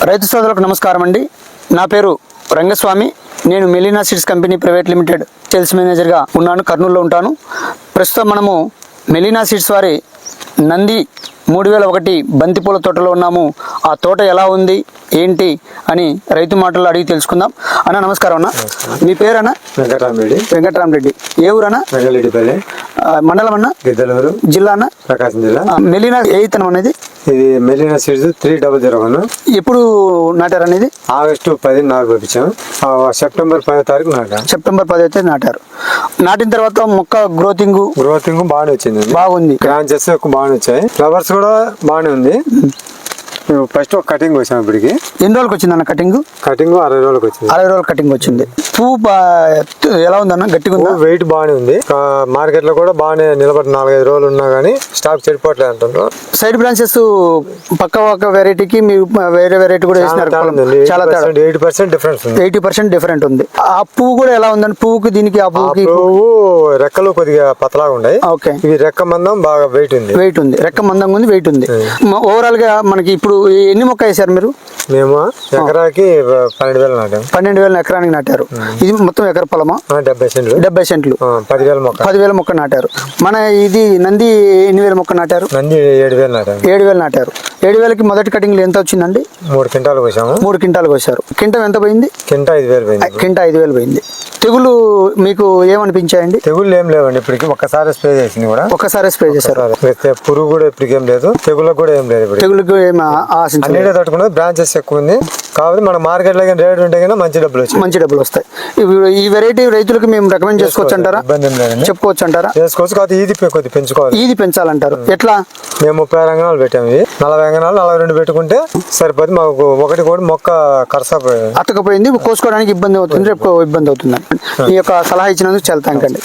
రైతు సోదరులకు నమస్కారం అండి. నా పేరు రంగస్వామి. నేను Melina seeds company private limited sales మేనేజర్గా ఉన్నాను. కర్నూలులో ఉంటాను. ప్రస్తుతం మనము మెలీనా సీడ్స్ వారి నంది 3001 బంతిపూల తోటలో ఉన్నాము. ఆ తోట ఎలా ఉంది ఏంటి అని రైతు మాటల్లో అడిగి తెలుసుకుందాం. అన్న నమస్కారం. అన్న మీ పేరు అన్న? వెంకటరామరెడ్డి. ఏ ఊరు అన్న? మండలం అన్న? గిద్దలూరు. జిల్లా అన్న? ప్రకాశం జిల్లా. మెలీనా ఏ ఇత్తనం అనేది? ఇది మెలీనా సీడ్స్ 3001. ఎప్పుడు నాటారు అనేది? ఆగస్టు 10 నారు పంపించాం. సెప్టెంబర్ 10వ తారీఖు నాటాం. సెప్టెంబర్ 10 అయితే నాటారు. నాటిన తర్వాత మొక్క గ్రోతింగ్ బాగానే వచ్చింది. బాగుంది. బ్రాంచెస్ బాగానే వచ్చాయి. ఫ్లవర్స్ కూడా బాగానే ఉంది. ఫస్ట్ ఒక కటింగ్ వచ్చాము. ఇప్పటికి ఎన్ని రోజులకి వచ్చింది అన్న కటింగ్? 60 రోజులకు వచ్చింది. 60 రోజులు కటింగ్ వచ్చింది. పువ్వు ఎలా ఉందన్న? గట్టిగా ఉందా? వెయిట్ బాగానే ఉంది. మార్కెట్ లో కూడా బాగానే నిలబడి 4-5 రోజులు ఉన్నా గానీ స్టాక్ చెడిపోవట్లేదు అంటున్నారు. సైడ్ బ్రాంచెస్ పక్క వెరైటీకి మీరు వేరే వెరైటీ కూడా వేసినారు. చాలా 80% డిఫరెన్స్ ఉంది. 80% డిఫరెంట్ ఉంది. ఆ పువ్వు కూడా ఎలా ఉందండి? పువ్వుకి దీనికి ఆ పువ్వుకి రెక్కలు కొద్దిగా పతలాగా ఉన్నాయి. ఓకే. ఇవి రెక్క మందం బాగా వెయిట్ ఉంది. రెక్క మందంగా ఉంది, వెయిట్ ఉంది. ఓవరాల్ గా మనకి ఇప్పుడు ఎన్ని మొక్క వేసారు మీరు? మేము ఎకరాకి 12,000 నాటాం. 12,000 ఎకరానికి నాటారు. ఇది మొత్తం ఎకర పొలమా? 70 సెంట్లు. 10,000 మొక్క నాటారు. మన ఇది నంది ఎన్ని వేల మొక్క నాటారు? నంది 7,000 నాటాం. 7,000 నాటారు. 7,000కి మొదటి కటింగ్ ఎంత వచ్చిందండి? 3 క్వింటాలు కోసాము. 3 క్వింటాలు కోసారు. కింటం ఎంత పోయింది? కింట 5,000 పోయింది. కింట 5,000 పోయింది. తెగులు మీకు ఏమనిపించాయండి? తెగుళ్ళు ఏం లేవండి. ఇప్పటికి ఒక్కసారి స్ప్రే చేసింది కూడా. ఒక్కసారి స్ప్రే చేశారు. పురుగు కూడా ఇప్పటికి ఏం లేదు. తెగుళ్ళకు కూడా ఏం లేదు. తెగులుకు ఏమి ఆశించలేదు. అన్నిటే తట్టుకున్నది. బ్రాంచెస్ ఎక్కువ ఉంది కాబట్టి మన మార్కెట్ లో రేట్ ఉంటే కన్నా మంచి డబ్బులు వస్తాయి. ఈ వెరైటీ రైతులకు మేము రికమెండ్ చేసుకోవచ్చు అంటారా? ఇబ్బంది ఏం లేదండి. చెప్పుకోవచ్చు అంటారా? చేసుకోవచ్చు. కాబట్టి ఇది కొద్ది పెంచుకోవాలి. ఇది పెంచాలంటారు. ఎట్లా? మేము 30 అంగనాలు పెట్టాము. 40 అంగనాలు 42 పెట్టుకుంటే సరిపోతుంది. మాకు ఒకటి కూడా మొక్క కరసపోయింది, అతకపోయింది. కోసుకోవడానికి ఇబ్బంది అవుతుంది, రేపు ఇబ్బంది అవుతుంది. ఈ యొక్క సలహా ఇచ్చినందుకు చాలా థాంక్స్ అండి.